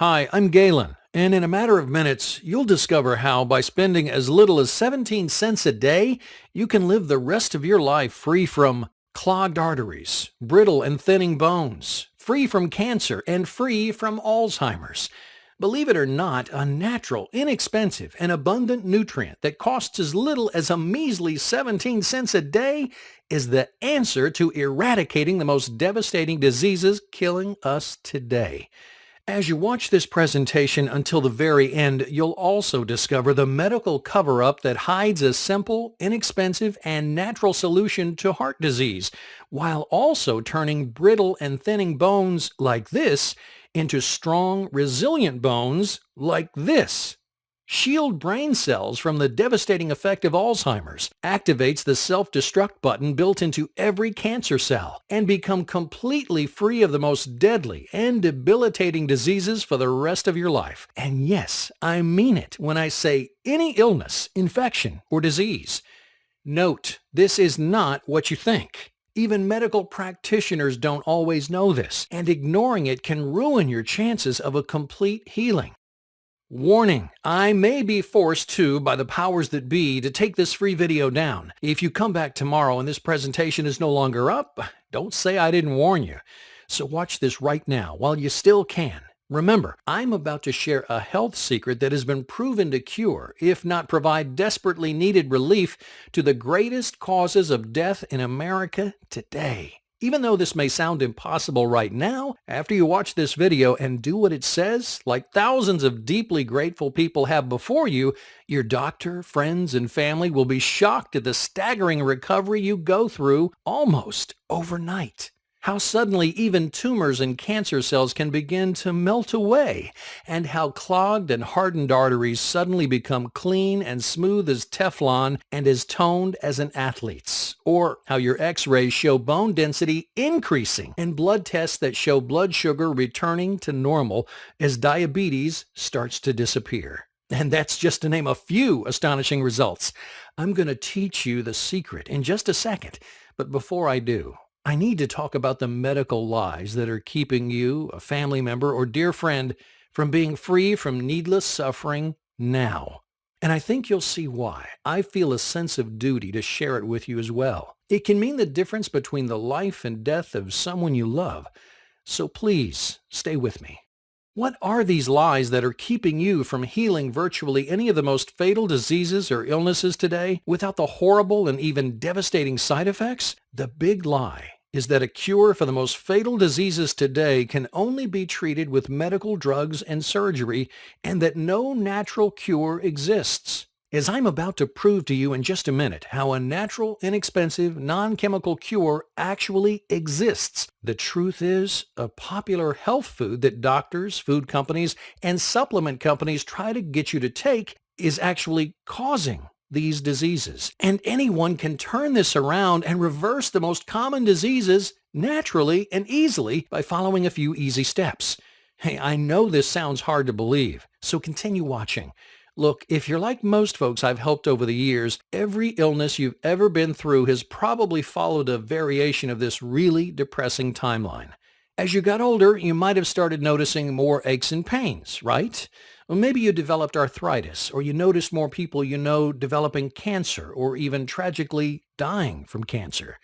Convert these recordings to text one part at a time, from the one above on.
Hi, I'm Galen, and in a matter of minutes, you'll discover how by spending as little as 17 cents a day, you can live the rest of your life free from clogged arteries, brittle and thinning bones, free from cancer, and free from Alzheimer's. Believe it or not, a natural, inexpensive, and abundant nutrient that costs as little as a measly 17 cents a day is the answer to eradicating the most devastating diseases killing us today. As you watch this presentation until the very end, you'll also discover the medical cover-up that hides a simple, inexpensive, and natural solution to heart disease, while also turning brittle and thinning bones like this into strong, resilient bones like this. Shield brain cells from the devastating effect of Alzheimer's, activates the self-destruct button built into every cancer cell, and become completely free of the most deadly and debilitating diseases for the rest of your life. And yes, I mean it when I say any illness, infection, or disease. Note, this is not what you think. Even medical practitioners don't always know this, and ignoring it can ruin your chances of a complete healing. Warning, I may be forced to, by the powers that be, to take this free video down. If you come back tomorrow and this presentation is no longer up, don't say I didn't warn you. So watch this right now while you still can. Remember, I'm about to share a health secret that has been proven to cure, if not provide desperately needed relief to the greatest causes of death in America today. Even though this may sound impossible right now, after you watch this video and do what it says, like thousands of deeply grateful people have before you, your doctor, friends, and family will be shocked at the staggering recovery you go through almost overnight. How suddenly even tumors and cancer cells can begin to melt away, and how clogged and hardened arteries suddenly become clean and smooth as Teflon and as toned as an athlete's, or how your x-rays show bone density increasing and blood tests that show blood sugar returning to normal as diabetes starts to disappear. And that's just to name a few astonishing results. I'm going to teach you the secret in just a second, but before I do, I need to talk about the medical lies that are keeping you, a family member, or dear friend from being free from needless suffering now. And I think you'll see why. I feel a sense of duty to share it with you as well. It can mean the difference between the life and death of someone you love. So please, stay with me. What are these lies that are keeping you from healing virtually any of the most fatal diseases or illnesses today without the horrible and even devastating side effects? The big lie is that a cure for the most fatal diseases today can only be treated with medical drugs and surgery, and that no natural cure exists. As I'm about to prove to you in just a minute how a natural, inexpensive, non-chemical cure actually exists. The truth is, a popular health food that doctors, food companies, and supplement companies try to get you to take is actually causing these diseases. And anyone can turn this around and reverse the most common diseases naturally and easily by following a few easy steps. Hey, I know this sounds hard to believe, so continue watching. Look, if you're like most folks I've helped over the years, every illness you've ever been through has probably followed a variation of this really depressing timeline. As you got older, you might have started noticing more aches and pains, right? Or maybe you developed arthritis, or you noticed more people you know developing cancer, or even tragically dying from cancer.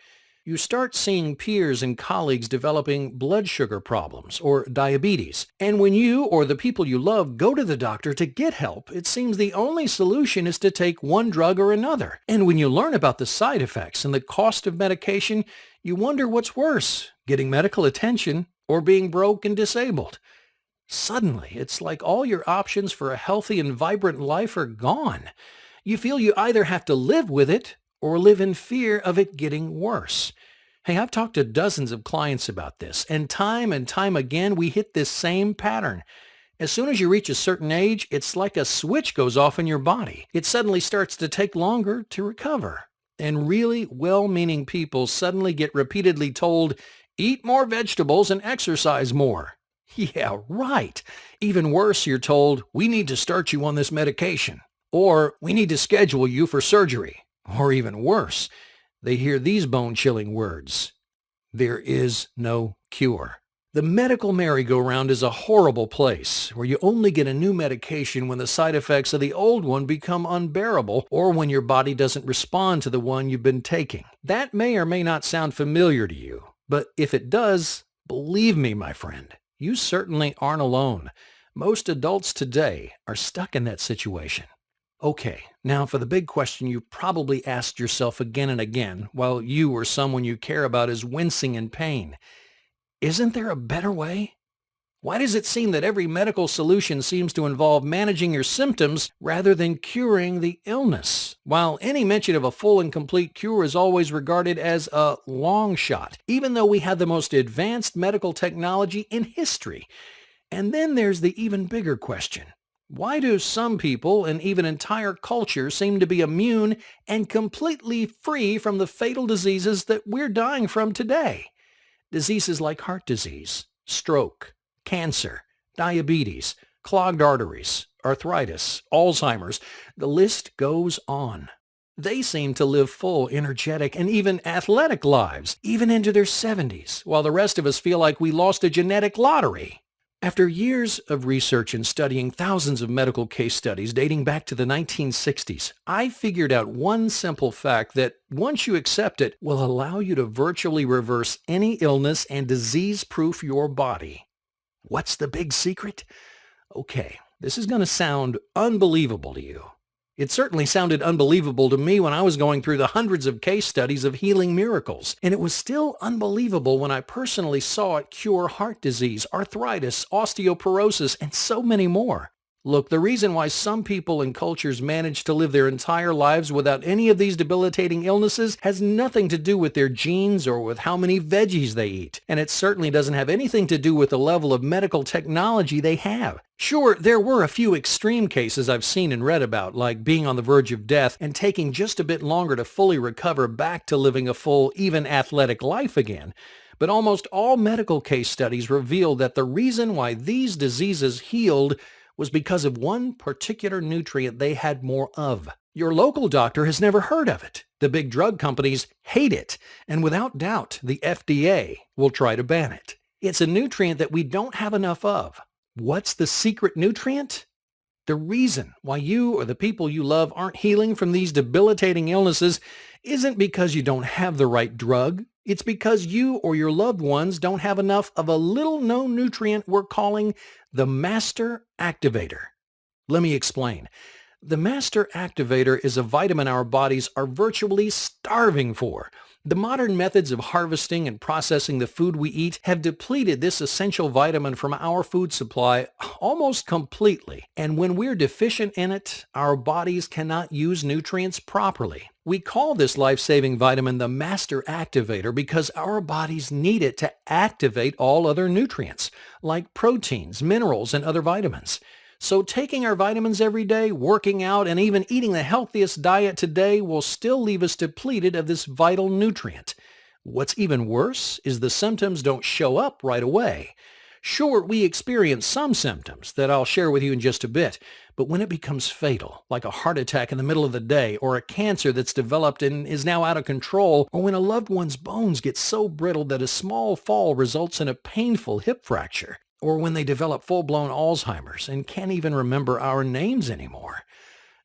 You start seeing peers and colleagues developing blood sugar problems or diabetes. And when you or the people you love go to the doctor to get help, it seems the only solution is to take one drug or another. And when you learn about the side effects and the cost of medication, you wonder what's worse, getting medical attention or being broke and disabled. Suddenly, it's like all your options for a healthy and vibrant life are gone. You feel you either have to live with it or live in fear of it getting worse. Hey, I've talked to dozens of clients about this, and time again, we hit this same pattern. As soon as you reach a certain age, it's like a switch goes off in your body. It suddenly starts to take longer to recover. And really well-meaning people suddenly get repeatedly told, eat more vegetables and exercise more. Yeah, right. Even worse, you're told, we need to start you on this medication. Or we need to schedule you for surgery. Or even worse, they hear these bone-chilling words. There is no cure. The medical merry-go-round is a horrible place where you only get a new medication when the side effects of the old one become unbearable or when your body doesn't respond to the one you've been taking. That may or may not sound familiar to you, but if it does, believe me, my friend, you certainly aren't alone. Most adults today are stuck in that situation. Okay, now for the big question you've probably asked yourself again and again while you or someone you care about is wincing in pain. Isn't there a better way? Why does it seem that every medical solution seems to involve managing your symptoms rather than curing the illness? While any mention of a full and complete cure is always regarded as a long shot, even though we have the most advanced medical technology in history. And then there's the even bigger question. Why do some people and even entire cultures seem to be immune and completely free from the fatal diseases that we're dying from today? Diseases like heart disease, stroke, cancer, diabetes, clogged arteries, arthritis, Alzheimer's, the list goes on. They seem to live full, energetic, and even athletic lives, even into their 70s, while the rest of us feel like we lost a genetic lottery. After years of research and studying thousands of medical case studies dating back to the 1960s, I figured out one simple fact that, once you accept it, will allow you to virtually reverse any illness and disease-proof your body. What's the big secret? Okay, this is going to sound unbelievable to you. It certainly sounded unbelievable to me when I was going through the hundreds of case studies of healing miracles, and it was still unbelievable when I personally saw it cure heart disease, arthritis, osteoporosis, and so many more. Look, the reason why some people and cultures manage to live their entire lives without any of these debilitating illnesses has nothing to do with their genes or with how many veggies they eat, and it certainly doesn't have anything to do with the level of medical technology they have. Sure, there were a few extreme cases I've seen and read about, like being on the verge of death and taking just a bit longer to fully recover back to living a full, even athletic life again. But almost all medical case studies reveal that the reason why these diseases healed was because of one particular nutrient they had more of. Your local doctor has never heard of it. The big drug companies hate it, and without doubt, the FDA will try to ban it. It's a nutrient that we don't have enough of. What's the secret nutrient? The reason why you or the people you love aren't healing from these debilitating illnesses isn't because you don't have the right drug. It's because you or your loved ones don't have enough of a little-known nutrient we're calling the Master Activator. Let me explain. The Master Activator is a vitamin our bodies are virtually starving for. The modern methods of harvesting and processing the food we eat have depleted this essential vitamin from our food supply almost completely. And when we're deficient in it, our bodies cannot use nutrients properly. We call this life-saving vitamin the Master Activator because our bodies need it to activate all other nutrients, like proteins, minerals, and other vitamins. So taking our vitamins every day, working out, and even eating the healthiest diet today will still leave us depleted of this vital nutrient. What's even worse is the symptoms don't show up right away. Sure, we experience some symptoms that I'll share with you in just a bit, but when it becomes fatal, like a heart attack in the middle of the day, or a cancer that's developed and is now out of control, or when a loved one's bones get so brittle that a small fall results in a painful hip fracture, or when they develop full-blown Alzheimer's and can't even remember our names anymore.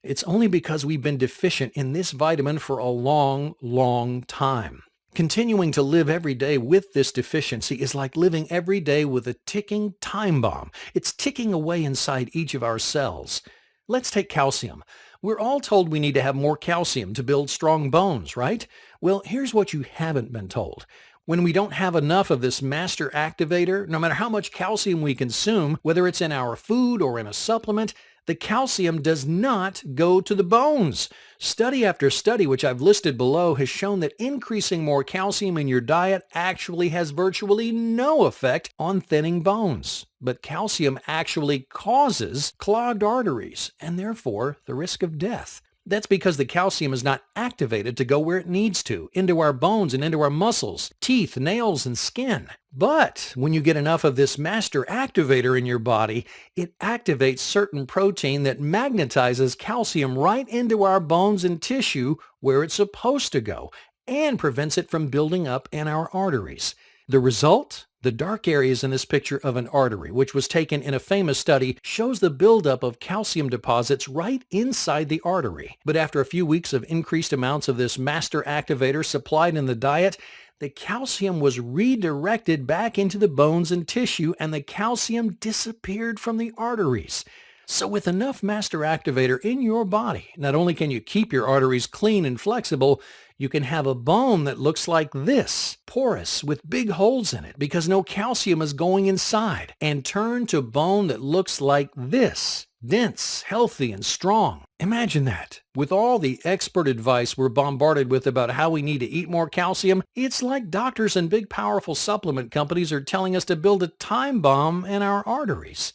It's only because we've been deficient in this vitamin for a long, long time. Continuing to live every day with this deficiency is like living every day with a ticking time bomb. It's ticking away inside each of our cells. Let's take calcium. We're all told we need to have more calcium to build strong bones, right? Well, here's what you haven't been told. When we don't have enough of this Master Activator, no matter how much calcium we consume, whether it's in our food or in a supplement, the calcium does not go to the bones. Study after study, which I've listed below, has shown that increasing more calcium in your diet actually has virtually no effect on thinning bones. But calcium actually causes clogged arteries and therefore the risk of death. That's because the calcium is not activated to go where it needs to, into our bones and into our muscles, teeth, nails, and skin. But when you get enough of this Master Activator in your body, it activates certain protein that magnetizes calcium right into our bones and tissue where it's supposed to go and prevents it from building up in our arteries. The result? The dark areas in this picture of an artery, which was taken in a famous study, shows the buildup of calcium deposits right inside the artery. But after a few weeks of increased amounts of this Master Activator supplied in the diet, the calcium was redirected back into the bones and tissue, and the calcium disappeared from the arteries. So with enough Master Activator in your body, not only can you keep your arteries clean and flexible, you can have a bone that looks like this, porous with big holes in it because no calcium is going inside, and turn to bone that looks like this, dense, healthy, and strong. Imagine that. With all the expert advice we're bombarded with about how we need to eat more calcium, it's like doctors and big powerful supplement companies are telling us to build a time bomb in our arteries.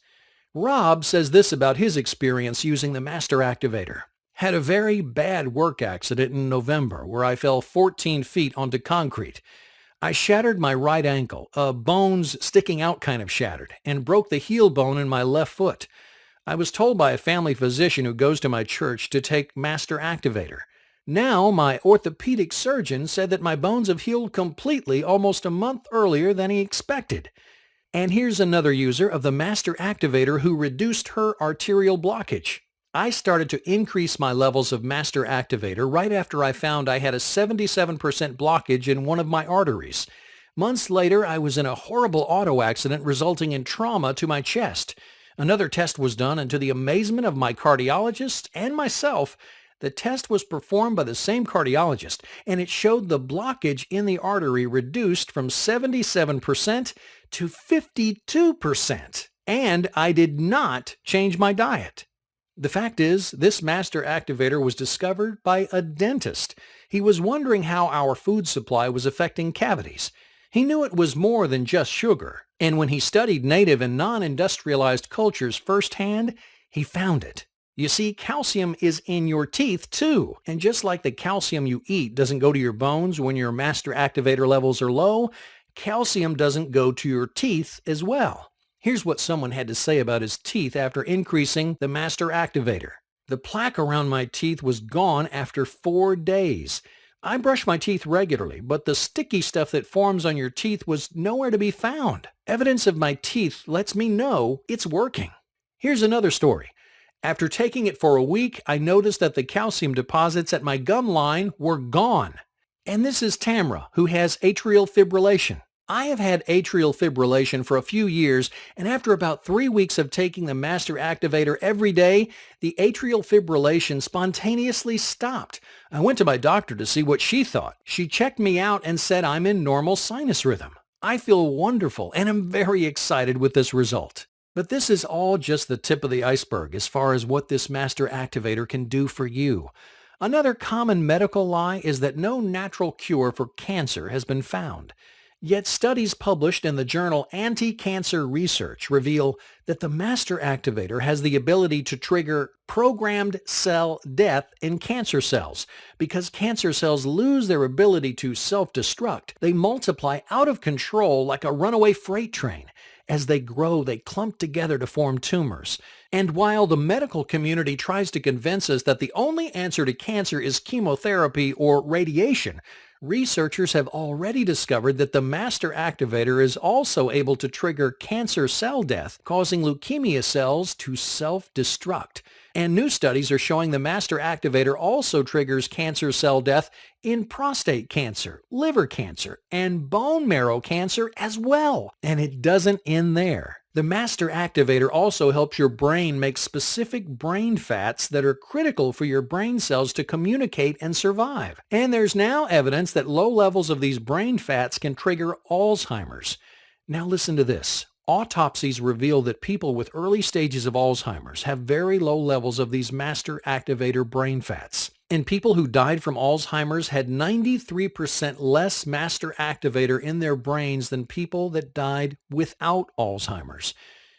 Rob says this about his experience using the Master Activator. Had a very bad work accident in November where I fell 14 feet onto concrete. I shattered my right ankle, bones sticking out kind of shattered, and broke the heel bone in my left foot. I was told by a family physician who goes to my church to take Master Activator. Now my orthopedic surgeon said that my bones have healed completely almost a month earlier than he expected. And here's another user of the Master Activator who reduced her arterial blockage. I started to increase my levels of Master Activator right after I found I had a 77% blockage in one of my arteries. Months later, I was in a horrible auto accident resulting in trauma to my chest. Another test was done, and to the amazement of my cardiologist and myself, the test was performed by the same cardiologist, and it showed the blockage in the artery reduced from 77% to 52%. And I did not change my diet. The fact is, this Master Activator was discovered by a dentist. He was wondering how our food supply was affecting cavities. He knew it was more than just sugar, and when he studied native and non-industrialized cultures firsthand, he found it. You see, calcium is in your teeth too, and just like the calcium you eat doesn't go to your bones when your Master Activator levels are low, calcium doesn't go to your teeth as well. Here's what someone had to say about his teeth after increasing the Master Activator. The plaque around my teeth was gone after 4 days. I brush my teeth regularly, but the sticky stuff that forms on your teeth was nowhere to be found. Evidence of my teeth lets me know it's working. Here's another story. After taking it for a week, I noticed that the calcium deposits at my gum line were gone. And this is Tamra, who has atrial fibrillation. I have had atrial fibrillation for a few years, and after about 3 weeks of taking the Master Activator every day, the atrial fibrillation spontaneously stopped. I went to my doctor to see what she thought. She checked me out and said I'm in normal sinus rhythm. I feel wonderful and am very excited with this result. But this is all just the tip of the iceberg as far as what this Master Activator can do for you. Another common medical lie is that no natural cure for cancer has been found. Yet studies published in the journal Anti-Cancer Research reveal that the Master Activator has the ability to trigger programmed cell death in cancer cells. Because cancer cells lose their ability to self-destruct, they multiply out of control like a runaway freight train. As they grow, they clump together to form tumors. And while the medical community tries to convince us that the only answer to cancer is chemotherapy or radiation, researchers have already discovered that the Master Activator is also able to trigger cancer cell death, causing leukemia cells to self-destruct. And new studies are showing the Master Activator also triggers cancer cell death in prostate cancer, liver cancer, and bone marrow cancer as well. And it doesn't end there. The Master Activator also helps your brain make specific brain fats that are critical for your brain cells to communicate and survive. And there's now evidence that low levels of these brain fats can trigger Alzheimer's. Now listen to this. Autopsies reveal that people with early stages of Alzheimer's have very low levels of these Master Activator brain fats. And people who died from Alzheimer's had 93% less Master Activator in their brains than people that died without Alzheimer's.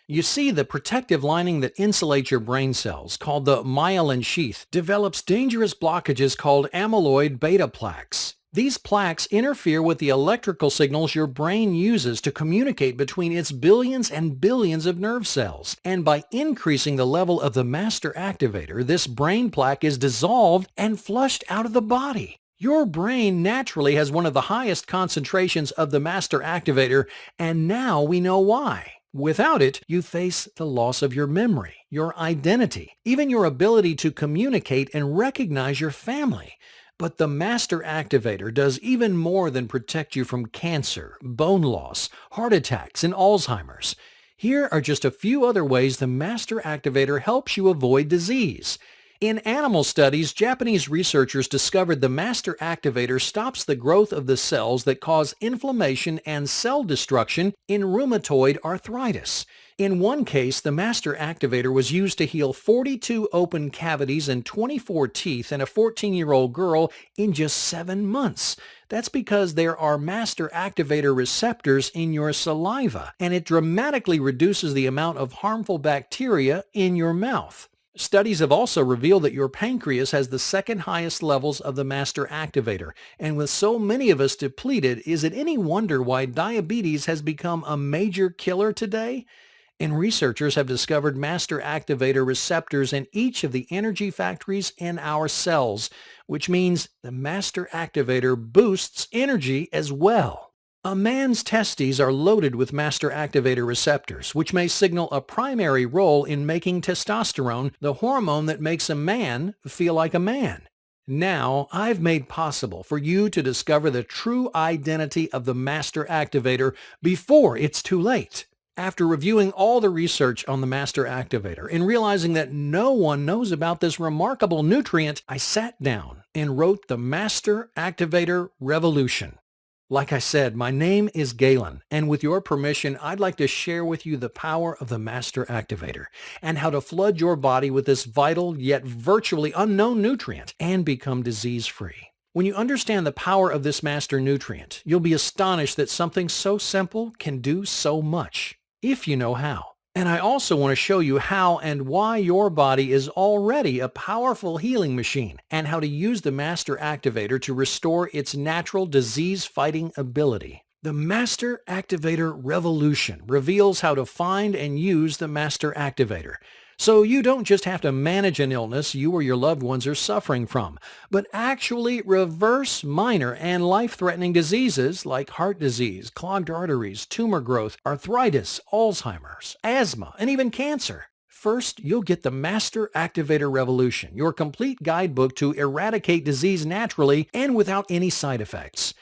You see, the protective lining that insulates your brain cells, called the myelin sheath, develops dangerous blockages called amyloid beta plaques. These plaques interfere with the electrical signals your brain uses to communicate between its billions and billions of nerve cells. And by increasing the level of the Master Activator, this brain plaque is dissolved and flushed out of the body. Your brain naturally has one of the highest concentrations of the Master Activator, and now we know why. Without it, you face the loss of your memory, your identity, even your ability to communicate and recognize your family. But the Master Activator does even more than protect you from cancer, bone loss, heart attacks, and Alzheimer's. Here are just a few other ways the Master Activator helps you avoid disease. In animal studies, Japanese researchers discovered the Master Activator stops the growth of the cells that cause inflammation and cell destruction in rheumatoid arthritis. In one case, the Master Activator was used to heal 42 open cavities and 24 teeth in a 14-year-old girl in just 7 months. That's because there are Master Activator receptors in your saliva, and it dramatically reduces the amount of harmful bacteria in your mouth. Studies have also revealed that your pancreas has the second highest levels of the Master Activator, and with so many of us depleted, is it any wonder why diabetes has become a major killer today? And researchers have discovered Master Activator receptors in each of the energy factories in our cells, which means the Master Activator boosts energy as well. A man's testes are loaded with Master Activator receptors, which may signal a primary role in making testosterone, the hormone that makes a man feel like a man. Now, I've made possible for you to discover the true identity of the Master Activator before it's too late. After reviewing all the research on the Master Activator and realizing that no one knows about this remarkable nutrient, I sat down and wrote the Master Activator Revolution. Like I said, my name is Galen, and with your permission, I'd like to share with you the power of the Master Activator and how to flood your body with this vital yet virtually unknown nutrient and become disease-free. When you understand the power of this master nutrient, you'll be astonished that something so simple can do so much, if you know how. And I also want to show you how and why your body is already a powerful healing machine and how to use the Master Activator to restore its natural disease-fighting ability. The Master Activator Revolution reveals how to find and use the Master Activator. So you don't just have to manage an illness you or your loved ones are suffering from, but actually reverse minor and life-threatening diseases like heart disease, clogged arteries, tumor growth, arthritis, Alzheimer's, asthma, and even cancer. First, you'll get the Master Activator Revolution, your complete guidebook to eradicate disease naturally and without any side effects.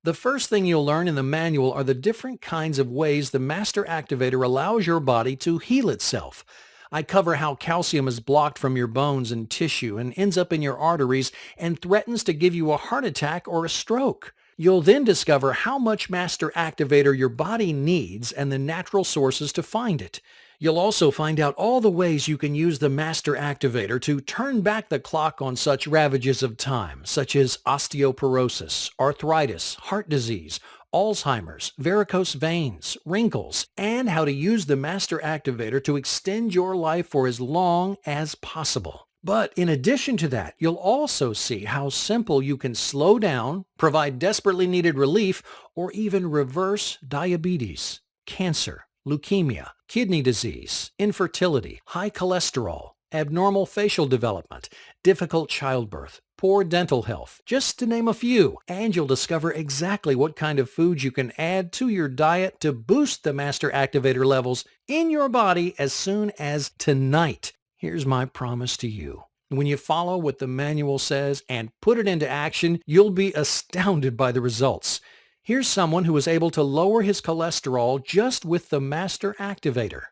The first thing you'll learn in the manual are the different kinds of ways the Master Activator allows your body to heal itself. I cover how calcium is blocked from your bones and tissue and ends up in your arteries and threatens to give you a heart attack or a stroke. You'll then discover how much Master Activator your body needs and the natural sources to find it. You'll also find out all the ways you can use the Master Activator to turn back the clock on such ravages of time, such as osteoporosis, arthritis, heart disease, Alzheimer's, varicose veins, wrinkles, and how to use the Master Activator to extend your life for as long as possible. But in addition to that, you'll also see how simple you can slow down, provide desperately needed relief, or even reverse diabetes, cancer, leukemia, kidney disease, infertility, high cholesterol, abnormal facial development, difficult childbirth, poor dental health, just to name a few. And you'll discover exactly what kind of foods you can add to your diet to boost the Master Activator levels in your body as soon as tonight. Here's my promise to you. When you follow what the manual says and put it into action, you'll be astounded by the results. Here's someone who was able to lower his cholesterol just with the Master Activator.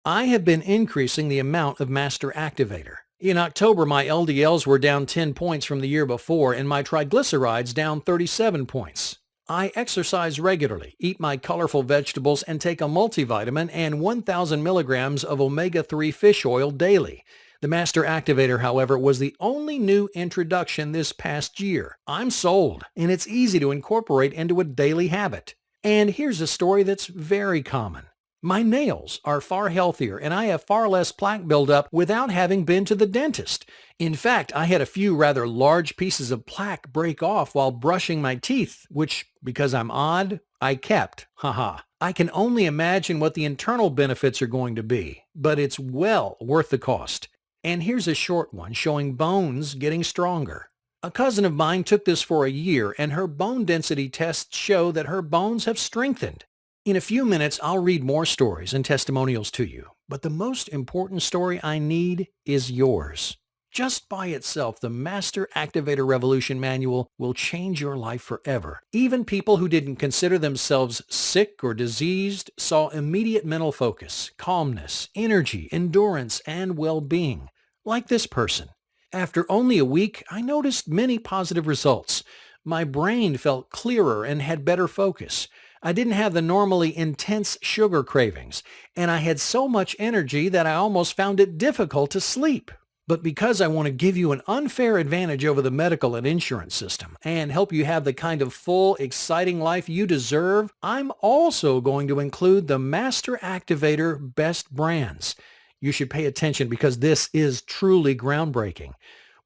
I have been increasing the amount of Master Activator. In October, my LDLs were down 10 points from the year before and my triglycerides down 37 points. I exercise regularly, eat my colorful vegetables, and take a multivitamin and 1,000 milligrams of omega-3 fish oil daily. The Master Activator, however, was the only new introduction this past year. I'm sold, and it's easy to incorporate into a daily habit. And here's a story that's very common. My nails are far healthier and I have far less plaque buildup without having been to the dentist. In fact, I had a few rather large pieces of plaque break off while brushing my teeth, which, because I'm odd, I kept. Haha. I can only imagine what the internal benefits are going to be, but it's well worth the cost. And here's a short one showing bones getting stronger. A cousin of mine took this for a year, and her bone density tests show that her bones have strengthened. In a few minutes, I'll read more stories and testimonials to you, but the most important story I need is yours. Just by itself, the Master Activator Revolution manual will change your life forever. Even people who didn't consider themselves sick or diseased saw immediate mental focus, calmness, energy, endurance, and well-being. Like this person. After only a week, I noticed many positive results. My brain felt clearer and had better focus. I didn't have the normally intense sugar cravings, and I had so much energy that I almost found it difficult to sleep. But because I want to give you an unfair advantage over the medical and insurance system and help you have the kind of full, exciting life you deserve, I'm also going to include the Master Activator Best Brands. You should pay attention because this is truly groundbreaking.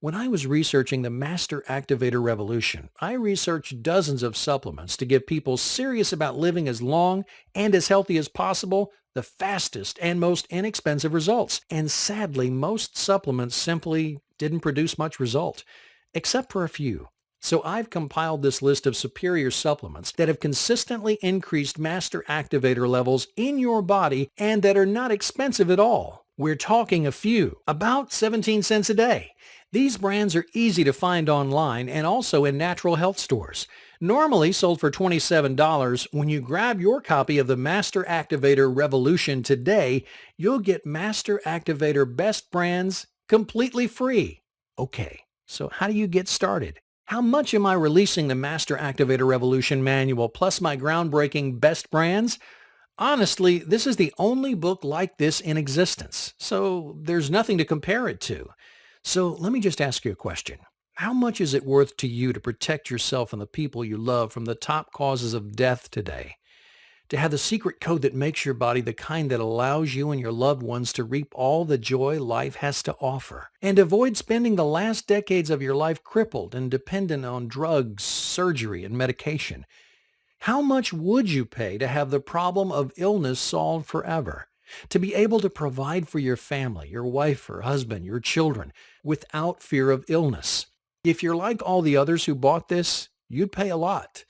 When I was researching the Master Activator Revolution, I researched dozens of supplements to give people serious about living as long and as healthy as possible the fastest and most inexpensive results. And sadly, most supplements simply didn't produce much result, except for a few. So I've compiled this list of superior supplements that have consistently increased Master Activator levels in your body and that are not expensive at all. We're talking a few, about 17 cents a day. These brands are easy to find online and also in natural health stores. Normally sold for $27, when you grab your copy of the Master Activator Revolution today, you'll get Master Activator Best Brands completely free. Okay, so how do you get started? How much am I releasing the Master Activator Revolution manual plus my groundbreaking Best Brands? Honestly, this is the only book like this in existence, so there's nothing to compare it to. So let me just ask you a question. How much is it worth to you to protect yourself and the people you love from the top causes of death today? To have the secret code that makes your body the kind that allows you and your loved ones to reap all the joy life has to offer, and avoid spending the last decades of your life crippled and dependent on drugs, surgery, and medication. How much would you pay to have the problem of illness solved forever? To be able to provide for your family, your wife or husband, your children, without fear of illness? If you're like all the others who bought this, you'd pay a lot.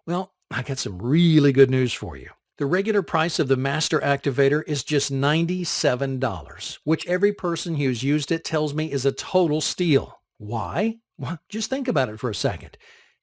Well, I got some really good news for you. The regular price of the Master Activator is just $97, which every person who's used it tells me is a total steal. Why? Well, just think about it for a second.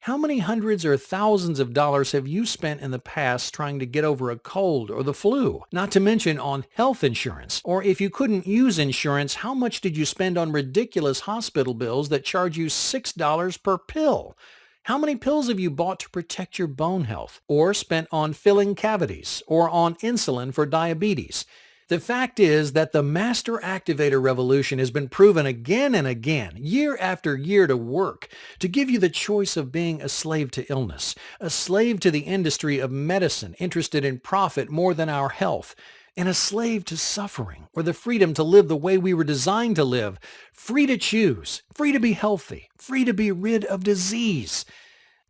How many hundreds or thousands of dollars have you spent in the past trying to get over a cold or the flu? Not to mention on health insurance. Or if you couldn't use insurance, how much did you spend on ridiculous hospital bills that charge you $6 per pill? How many pills have you bought to protect your bone health, or spent on filling cavities, or on insulin for diabetes? The fact is that the Master Activator Revolution has been proven again and again, year after year, to work, to give you the choice of being a slave to illness, a slave to the industry of medicine interested in profit more than our health, and a slave to suffering, or the freedom to live the way we were designed to live, free to choose, free to be healthy, free to be rid of disease.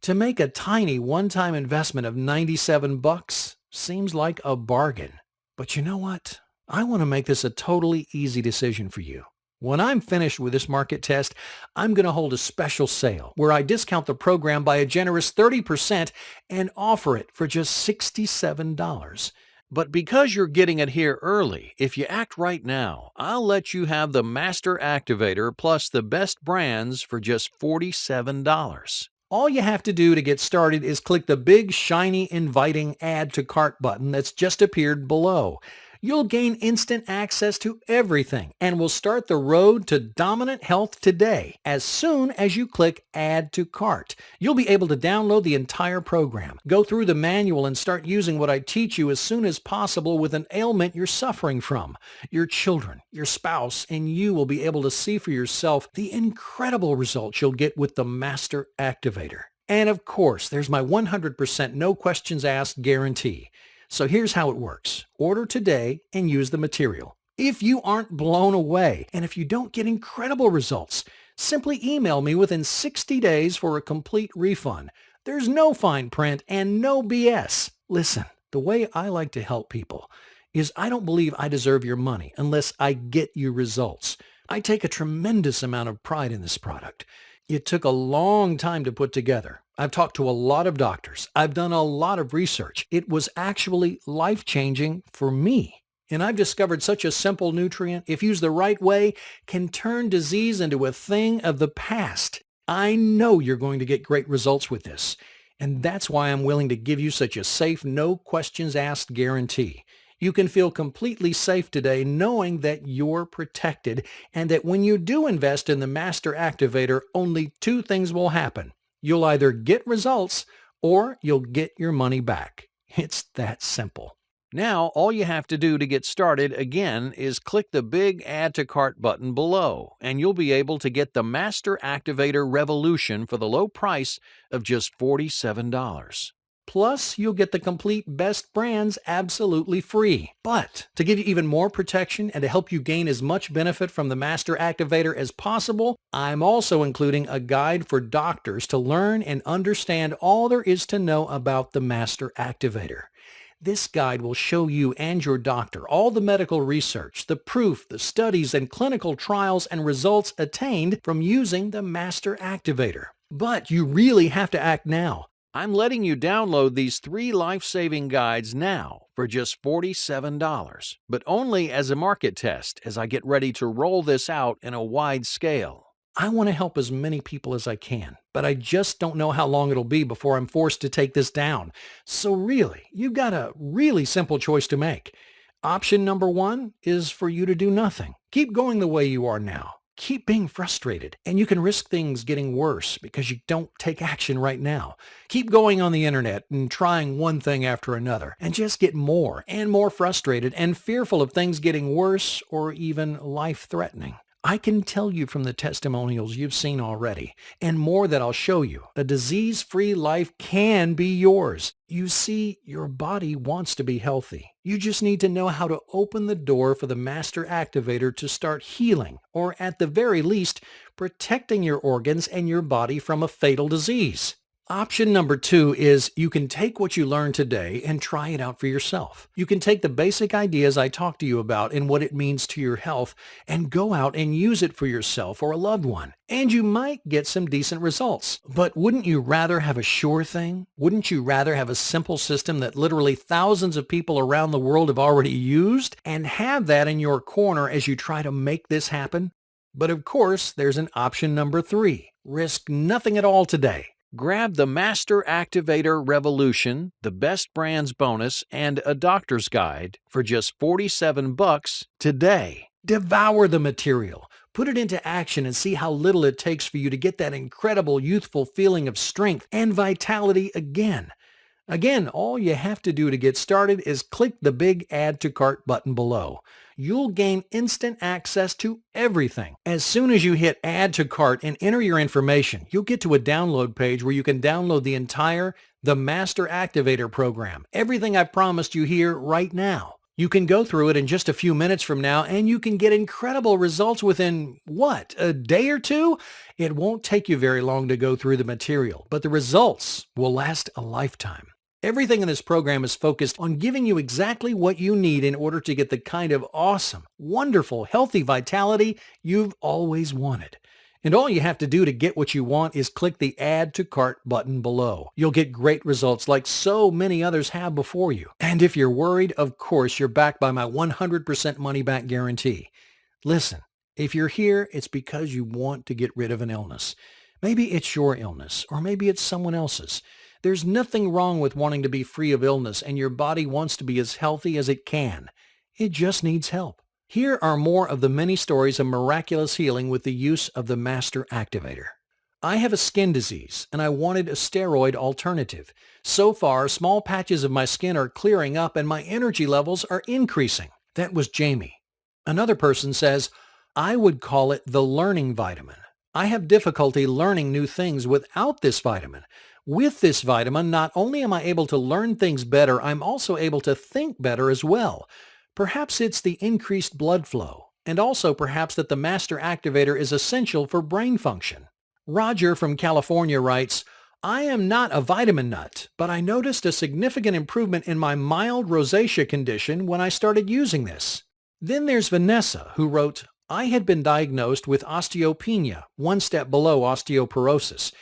To make a tiny one-time investment of $97 seems like a bargain. But you know what? I want to make this a totally easy decision for you. When I'm finished with this market test, I'm going to hold a special sale where I discount the program by a generous 30% and offer it for just $67. But because you're getting it here early, if you act right now, I'll let you have the Master Activator plus the best brands for just $47. All you have to do to get started is click the big, shiny, inviting Add to Cart button that's just appeared below. You'll gain instant access to everything and will start the road to dominant health today as soon as you click Add to Cart. You'll be able to download the entire program, go through the manual, and start using what I teach you as soon as possible with an ailment you're suffering from. Your children, your spouse, and you will be able to see for yourself the incredible results you'll get with the Master Activator. And of course, there's my 100% no questions asked guarantee. So here's how it works. Order today and use the material. If you aren't blown away, and if you don't get incredible results, simply email me within 60 days for a complete refund. There's no fine print and no BS. Listen, the way I like to help people is I don't believe I deserve your money unless I get you results. I take a tremendous amount of pride in this product. It took a long time to put together. I've talked to a lot of doctors. I've done a lot of research. It was actually life-changing for me. And I've discovered such a simple nutrient, if used the right way, can turn disease into a thing of the past. I know you're going to get great results with this. And that's why I'm willing to give you such a safe, no questions asked guarantee. You can feel completely safe today knowing that you're protected and that when you do invest in the Master Activator, only two things will happen. You'll either get results or you'll get your money back. It's that simple. Now, all you have to do to get started again is click the big Add to Cart button below, and you'll be able to get the Master Activator Revolution for the low price of just $47. Plus, you'll get the complete best brands absolutely free. But to give you even more protection and to help you gain as much benefit from the Master Activator as possible, I'm also including a guide for doctors to learn and understand all there is to know about the Master Activator. This guide will show you and your doctor all the medical research, the proof, the studies, and clinical trials and results attained from using the Master Activator. But you really have to act now. I'm letting you download these 3 life-saving guides now for just $47, but only as a market test as I get ready to roll this out in a wide scale. I want to help as many people as I can, but I just don't know how long it'll be before I'm forced to take this down. So really, you've got a really simple choice to make. Option number 1 is for you to do nothing. Keep going the way you are now. Keep being frustrated, and you can risk things getting worse because you don't take action right now. Keep going on the internet and trying one thing after another, and just get more and more frustrated and fearful of things getting worse or even life-threatening. I can tell you from the testimonials you've seen already, and more that I'll show you, a disease-free life can be yours. You see, your body wants to be healthy. You just need to know how to open the door for the Master Activator to start healing, or at the very least, protecting your organs and your body from a fatal disease. Option number 2 is you can take what you learned today and try it out for yourself. You can take the basic ideas I talked to you about and what it means to your health and go out and use it for yourself or a loved one. And you might get some decent results. But wouldn't you rather have a sure thing? Wouldn't you rather have a simple system that literally thousands of people around the world have already used and have that in your corner as you try to make this happen? But of course, there's an option number 3. Risk nothing at all today. Grab the Master Activator Revolution, the Best Brands bonus, and a doctor's guide for just $47 today. Devour the material. Put it into action and see how little it takes for you to get that incredible youthful feeling of strength and vitality again. Again, all you have to do to get started is click the big Add to Cart button below. You'll gain instant access to everything. As soon as you hit Add to Cart and enter your information, you'll get to a download page where you can download the Master Activator program. Everything I've promised you here right now. You can go through it in just a few minutes from now, and you can get incredible results within, a day or two? It won't take you very long to go through the material, but the results will last a lifetime. Everything in this program is focused on giving you exactly what you need in order to get the kind of awesome, wonderful, healthy vitality you've always wanted. And all you have to do to get what you want is click the Add to Cart button below. You'll get great results like so many others have before you. And if you're worried, of course, you're backed by my 100% money-back guarantee. Listen, if you're here, it's because you want to get rid of an illness. Maybe it's your illness, or maybe it's someone else's. There's nothing wrong with wanting to be free of illness, and your body wants to be as healthy as it can. It just needs help. Here are more of the many stories of miraculous healing with the use of the Master Activator. I have a skin disease, and I wanted a steroid alternative. So far, small patches of my skin are clearing up, and my energy levels are increasing. That was Jamie. Another person says, I would call it the learning vitamin. I have difficulty learning new things without this vitamin. With this vitamin, not only am I able to learn things better, I'm also able to think better as well. Perhaps it's the increased blood flow, and also perhaps that the Master Activator is essential for brain function. Roger from California writes, I am not a vitamin nut, but I noticed a significant improvement in my mild rosacea condition when I started using this. Then there's Vanessa, who wrote, I had been diagnosed with osteopenia, one step below osteoporosis.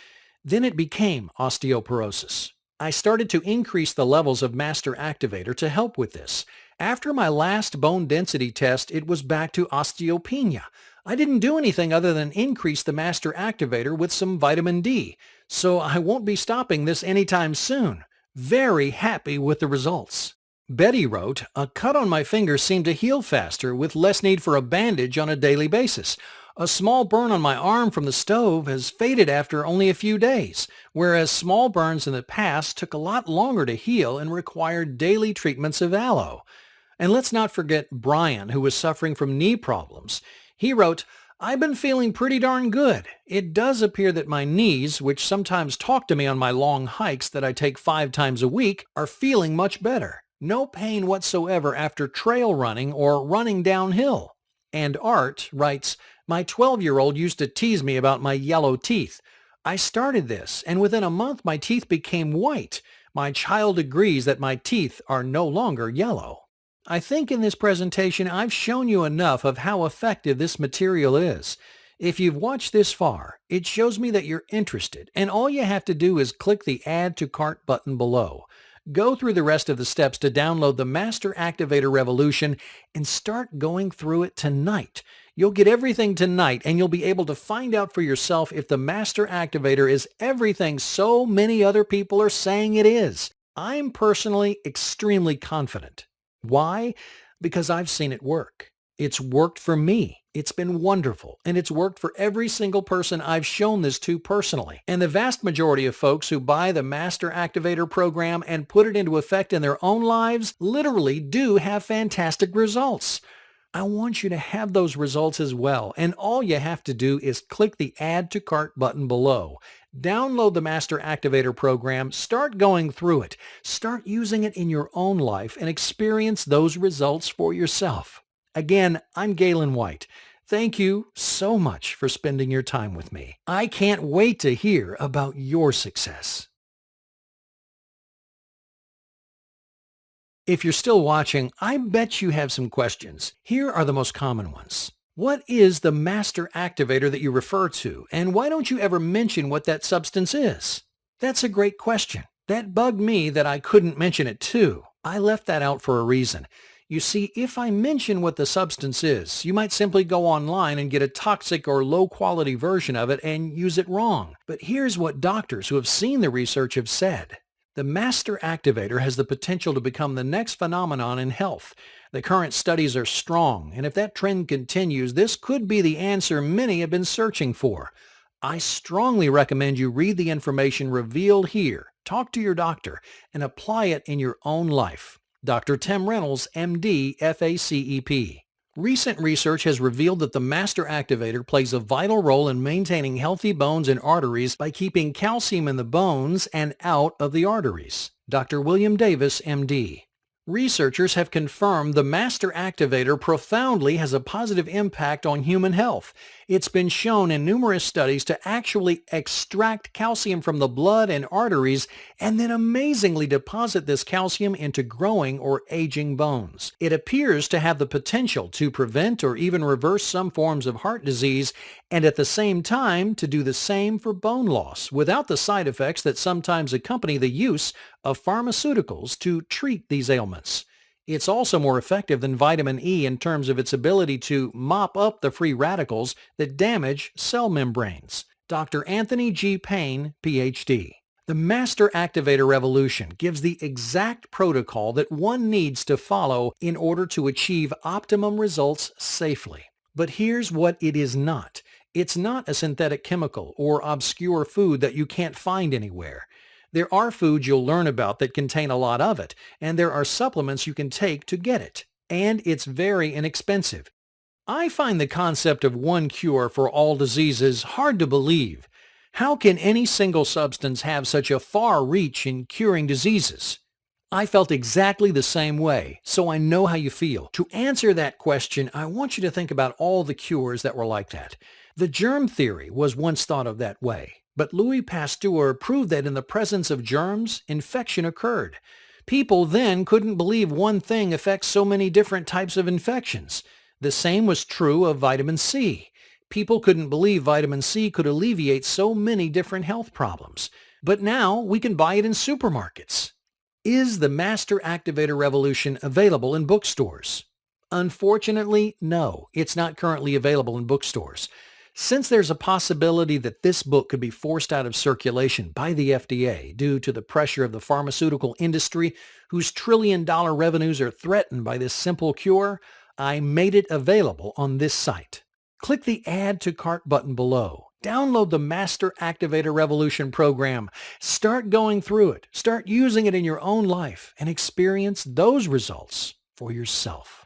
Then it became osteoporosis. I started to increase the levels of Master Activator to help with this. After my last bone density test, it was back to osteopenia. I didn't do anything other than increase the Master Activator with some vitamin D, so I won't be stopping this anytime soon. Very happy with the results. Betty wrote, a cut on my finger seemed to heal faster with less need for a bandage on a daily basis. A small burn on my arm from the stove has faded after only a few days, whereas small burns in the past took a lot longer to heal and required daily treatments of aloe. And let's not forget Brian, who was suffering from knee problems. He wrote, I've been feeling pretty darn good. It does appear that my knees, which sometimes talk to me on my long hikes that I take 5 times a week, are feeling much better. No pain whatsoever after trail running or running downhill. And Art writes, my 12-year-old used to tease me about my yellow teeth. I started this, and within a month my teeth became white. My child agrees that my teeth are no longer yellow. I think in this presentation I've shown you enough of how effective this material is. If you've watched this far, it shows me that you're interested, and all you have to do is click the Add to Cart button below. Go through the rest of the steps to download the Master Activator Revolution and start going through it tonight. You'll get everything tonight, and you'll be able to find out for yourself if the Master Activator is everything so many other people are saying it is. I'm personally extremely confident. Why? Because I've seen it work. It's worked for me. It's been wonderful, and it's worked for every single person I've shown this to personally. And the vast majority of folks who buy the Master Activator program and put it into effect in their own lives literally do have fantastic results. I want you to have those results as well, and all you have to do is click the Add to Cart button below. Download the Master Activator program, start going through it, start using it in your own life, and experience those results for yourself. Again, I'm Galen White. Thank you so much for spending your time with me. I can't wait to hear about your success. If you're still watching, I bet you have some questions. Here are the most common ones. What is the Master Activator that you refer to, and why don't you ever mention what that substance is? That's a great question. That bugged me that I couldn't mention it too. I left that out for a reason. You see, if I mention what the substance is, you might simply go online and get a toxic or low-quality version of it and use it wrong. But here's what doctors who have seen the research have said. The Master Activator has the potential to become the next phenomenon in health. The current studies are strong, and if that trend continues, this could be the answer many have been searching for. I strongly recommend you read the information revealed here, talk to your doctor, and apply it in your own life. Dr. Tim Reynolds, MD, FACEP. Recent research has revealed that the Master Activator plays a vital role in maintaining healthy bones and arteries by keeping calcium in the bones and out of the arteries. Dr. William Davis, MD. Researchers have confirmed the Master Activator profoundly has a positive impact on human health. It's been shown in numerous studies to actually extract calcium from the blood and arteries and then amazingly deposit this calcium into growing or aging bones. It appears to have the potential to prevent or even reverse some forms of heart disease and at the same time to do the same for bone loss without the side effects that sometimes accompany the use of pharmaceuticals to treat these ailments. It's also more effective than vitamin E in terms of its ability to mop up the free radicals that damage cell membranes. Dr. Anthony G. Payne, Ph.D. The Master Activator Revolution gives the exact protocol that one needs to follow in order to achieve optimum results safely. But here's what it is not. It's not a synthetic chemical or obscure food that you can't find anywhere. There are foods you'll learn about that contain a lot of it, and there are supplements you can take to get it. And it's very inexpensive. I find the concept of one cure for all diseases hard to believe. How can any single substance have such a far reach in curing diseases? I felt exactly the same way, so I know how you feel. To answer that question, I want you to think about all the cures that were like that. The germ theory was once thought of that way. But Louis Pasteur proved that in the presence of germs, infection occurred. People then couldn't believe one thing affects so many different types of infections. The same was true of vitamin C. People couldn't believe vitamin C could alleviate so many different health problems. But now we can buy it in supermarkets. Is the Master Activator Revolution available in bookstores? Unfortunately, no, it's not currently available in bookstores. Since there's a possibility that this book could be forced out of circulation by the FDA due to the pressure of the pharmaceutical industry, whose trillion-dollar revenues are threatened by this simple cure, I made it available on this site. Click the Add to Cart button below. Download the Master Activator Revolution program. Start going through it. Start using it in your own life and experience those results for yourself.